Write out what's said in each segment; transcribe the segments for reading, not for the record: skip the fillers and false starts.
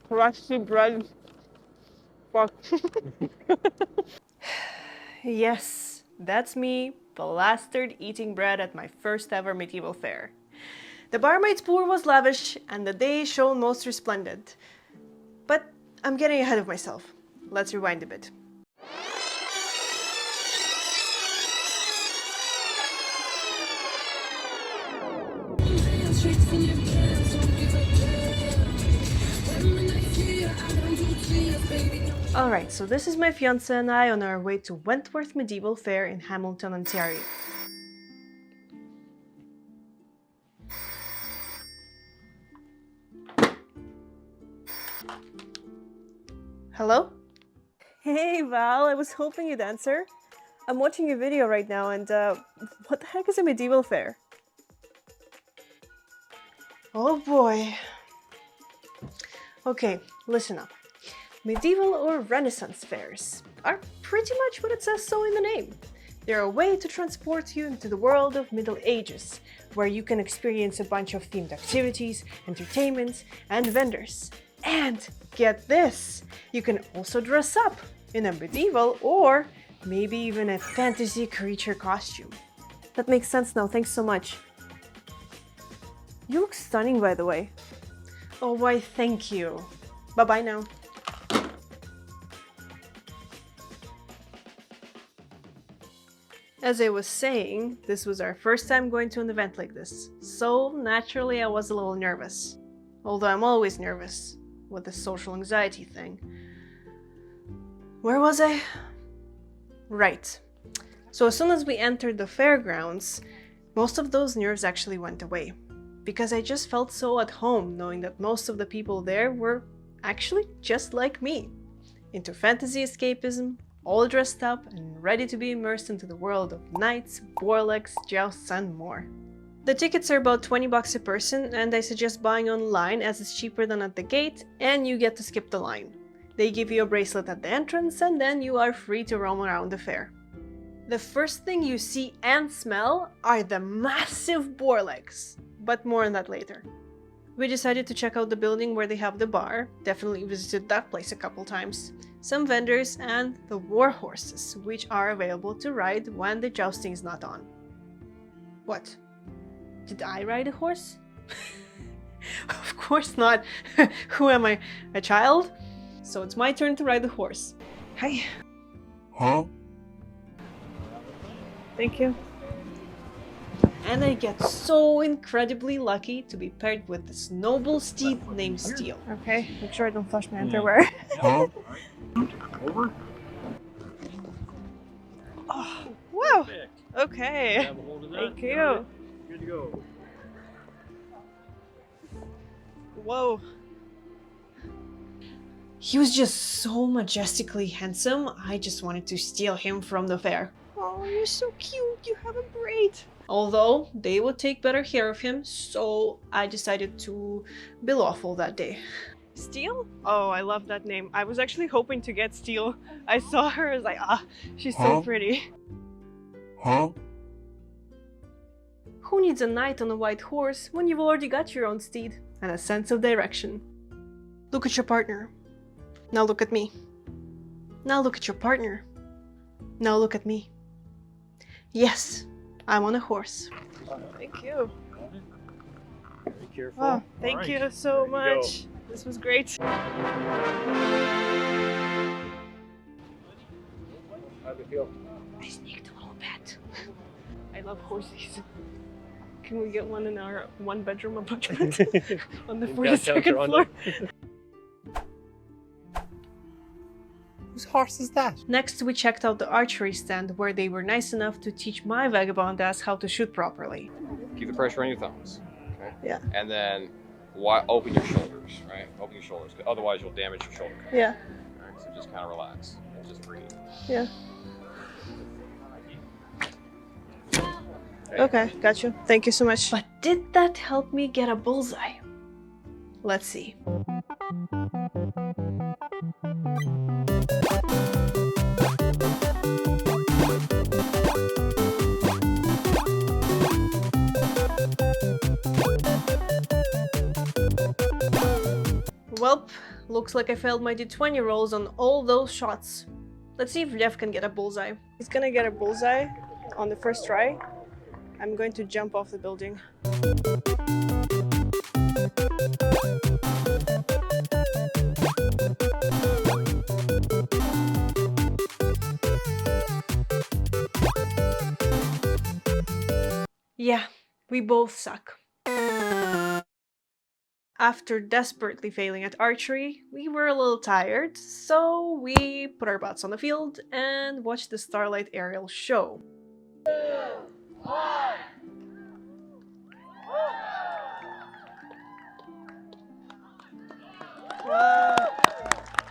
Crusty bread. Fuck. Yes, that's me, plastered eating bread at my first ever medieval fair. The barmaid's pour was lavish, and the day shone most resplendent. But I'm getting ahead of myself. Let's rewind a bit. Alright, so this is my fiance and I on our way to Wentworth Medieval Fair in Hamilton, Ontario. Hello? Hey Val, I was hoping you'd answer. I'm watching your video right now and what the heck is a medieval fair? Oh boy. Okay, listen up. Medieval or Renaissance fairs are pretty much what it says so in the name. They're a way to transport you into the world of Middle Ages, where you can experience a bunch of themed activities, entertainments, and vendors. And get this, you can also dress up in a medieval or maybe even a fantasy creature costume. That makes sense now, thanks so much. You look stunning, by the way. Oh, why, thank you. Bye-bye now. As I was saying, this was our first time going to an event like this, so naturally I was a little nervous. Although I'm always nervous with the social anxiety thing. Where was I? Right. So as soon as we entered the fairgrounds, most of those nerves actually went away. Because I just felt so at home knowing that most of the people there were actually just like me. Into fantasy escapism, all dressed up and ready to be immersed into the world of knights, warlocks, jousts, and more. The tickets are about $20 a person, and I suggest buying online as it's cheaper than at the gate and you get to skip the line. They give you a bracelet at the entrance and then you are free to roam around the fair. The first thing you see and smell are the massive boar legs, but more on that later. We decided to check out the building where they have the bar, definitely visited that place a couple times, some vendors, and the war horses, which are available to ride when the jousting is not on. What? Did I ride a horse? Of course not. Who am I? A child? So it's my turn to ride the horse. Hi. Huh? Thank you. And I get so incredibly lucky to be paired with this noble steed named Steel. Okay, make sure I don't flush my underwear. Huh? Over? Oh, wow. Okay. Thank you. Good to go. Whoa. He was just so majestically handsome, I just wanted to steal him from the fair. Oh, you're so cute, you have a braid. Although, they would take better care of him, so I decided to be lawful that day. Steel? Oh, I love that name. I was actually hoping to get Steel. I saw her, I was like, she's so pretty. Huh? Who needs a knight on a white horse when you've already got your own steed and a sense of direction? Look at your partner. Now look at me. Now look at your partner. Now look at me. Yes, I'm on a horse. Thank you. Be careful. Oh, thank you so There you go. much. This was great. How'd it feel? I sneaked a little bit. I love horses. Can we get one in our one-bedroom apartment on the In 42nd downtown floor? Whose horse is that? Next, we checked out the archery stand where they were nice enough to teach my vagabond ass how to shoot properly. Keep the pressure on your thumbs. Okay. Yeah. And then open your shoulders, right? Open your shoulders. Otherwise, you'll damage your shoulder. Yeah. All right. So just kind of relax and just breathe. Yeah. Okay, got you. Thank you so much. But did that help me get a bullseye? Let's see. Welp, Looks like I failed my d20 rolls on all those shots. Let's see if Jeff can get a bullseye. He's gonna get a bullseye on the first try. I'm going to jump off the building. Yeah, we both suck. After desperately failing at archery, we were a little tired, so we put our butts on the field and watched the Starlight Aerial show. 2, 1.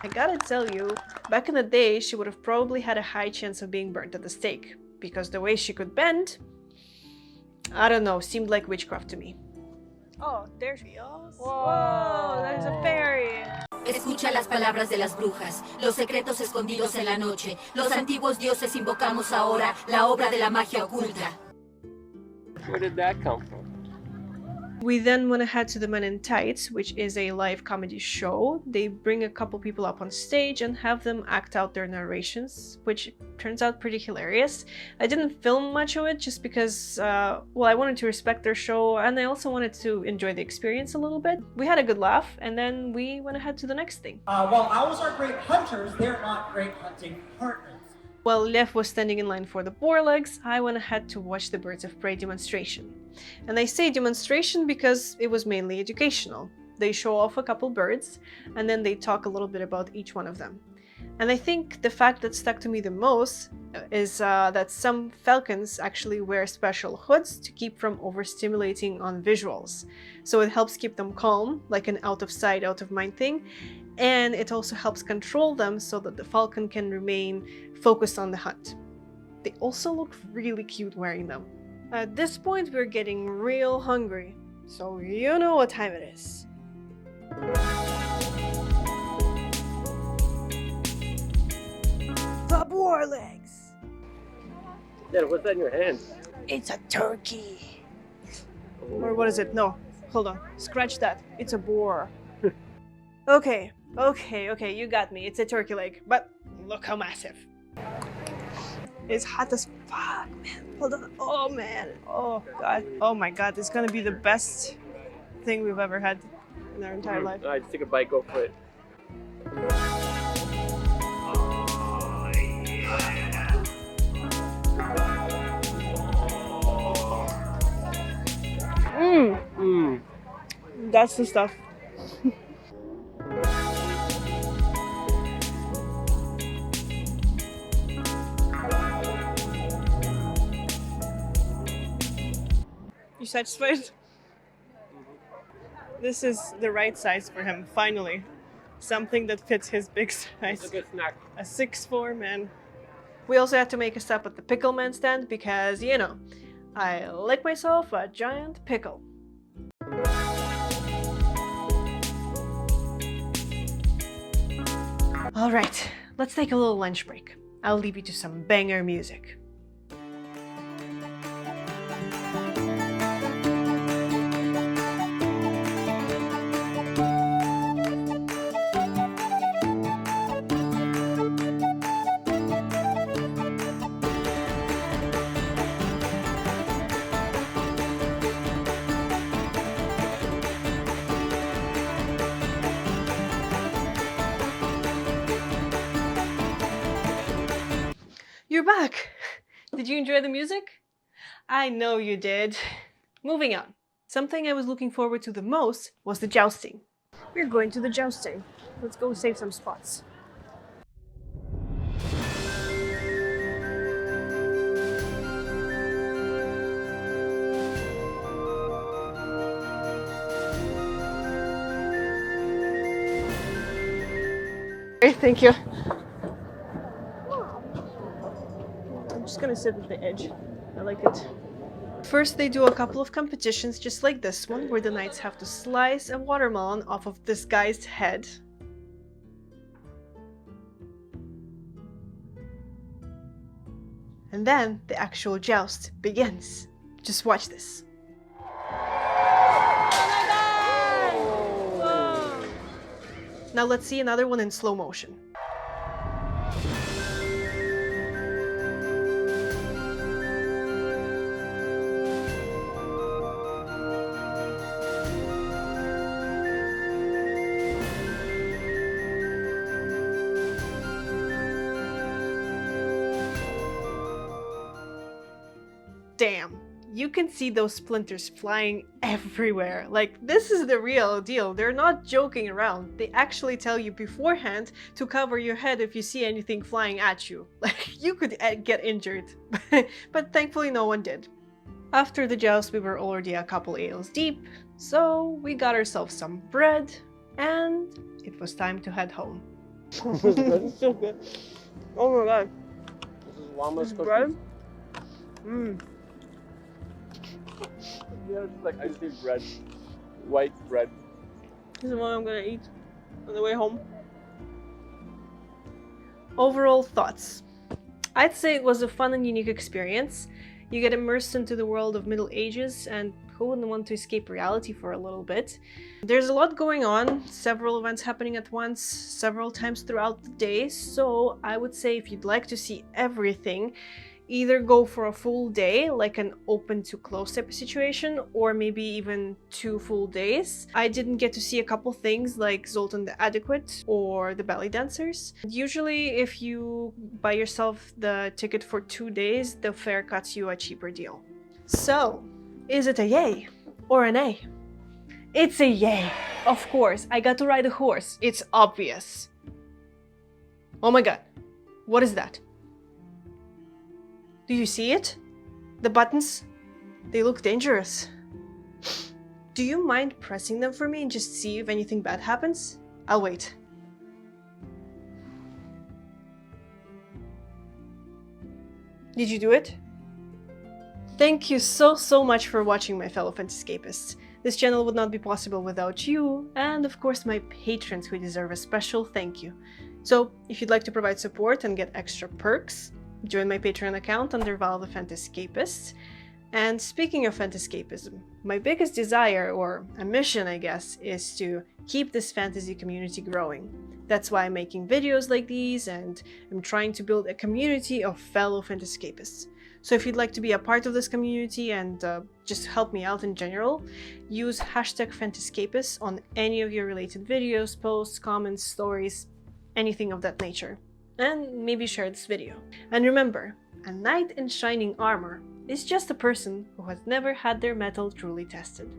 I gotta tell you, back in the day, she would have probably had a high chance of being burnt at the stake, because the way she could bend, I don't know, seemed like witchcraft to me. Oh, there she is. Whoa, there's a fairy. Escucha las palabras de las brujas, los secretos escondidos en la noche. Los antiguos dioses invocamos ahora la obra de la magia oculta. Where did that come from? We then went ahead to the Men in Tights, which is a live comedy show. They bring a couple people up on stage and have them act out their narrations, which turns out pretty hilarious. I didn't film much of it just because, well, I wanted to respect their show and I also wanted to enjoy the experience a little bit. We had a good laugh and then we went ahead to the next thing. While owls are great hunters, they're not great hunting partners. While Lev was standing in line for the boar legs, I went ahead to watch the Birds of Prey demonstration. And I say demonstration because it was mainly educational. They show off a couple birds, and then they talk a little bit about each one of them. And I think the fact that stuck to me the most is that some falcons actually wear special hoods to keep from overstimulating on visuals. So it helps keep them calm, like an out of sight, out of mind thing. And it also helps control them so that the falcon can remain focused on the hunt. They also look really cute wearing them. At this point, we're getting real hungry, so you know what time it is. The boar legs! Dad, what's that in your hand? It's a turkey! Or what is it? No, hold on. Scratch that. It's a boar. Okay, you got me. It's a turkey leg, but look how massive. It's hot as fuck, man. Hold on. Oh, man. Oh, God. Oh, my God. It's gonna be the best thing we've ever had in our entire life. Alright, just take a bite, go for it. That's the stuff. You satisfied? This is the right size for him, finally. Something that fits his big size. It's a good snack. A 6'4" man. We also had to make a stop at the pickle man stand because, you know, I like myself a giant pickle. Alright, let's take a little lunch break. I'll leave you to some banger music. You're back! Did you enjoy the music? I know you did. Moving on. Something I was looking forward to the most was the jousting. We're going to the jousting. Let's go save some spots. Thank you. I'm just gonna sit at the edge. I like it. First, they do a couple of competitions just like this one, where the knights have to slice a watermelon off of this guy's head. And then the actual joust begins. Just watch this. Now let's see another one in slow motion. Damn, you can see those splinters flying everywhere. Like, this is the real deal. They're not joking around. They actually tell you beforehand to cover your head if you see anything flying at you. Like, you could get injured. But thankfully no one did. After the joust, we were already a couple ales deep, so we got ourselves some bread, and it was time to head home. It's so good. Oh my god. This is llama's bread. Mmm. Yeah, it's like I just need bread. White bread. This is what I'm gonna eat on the way home. Overall thoughts. I'd say it was a fun and unique experience. You get immersed into the world of Middle Ages, and who wouldn't want to escape reality for a little bit? There's a lot going on, several events happening at once, several times throughout the day, so I would say if you'd like to see everything, either go for a full day, like an open to close type of situation, or maybe even 2 full days. I didn't get to see a couple things like Zoltan the Adequate or the Belly Dancers. Usually if you buy yourself the ticket for 2 days, the fair cuts you a cheaper deal. So, is it a yay or an A? It's a yay! Of course, I got to ride a horse. It's obvious. Oh my god, what is that? Do you see it? The buttons? They look dangerous. Do you mind pressing them for me and just see if anything bad happens? I'll wait. Did you do it? Thank you so much for watching, my fellow Fantascapists. This channel would not be possible without you, and of course my patrons who deserve a special thank you. So, if you'd like to provide support and get extra perks, join my Patreon account under Val the Fantascapist. And speaking of Fantascapism, my biggest desire, or a mission I guess, is to keep this fantasy community growing. That's why I'm making videos like these, and I'm trying to build a community of fellow Fantascapists. So if you'd like to be a part of this community and just help me out in general, use #Fantascapist on any of your related videos, posts, comments, stories, anything of that nature. And maybe share this video. And remember, a knight in shining armor is just a person who has never had their mettle truly tested.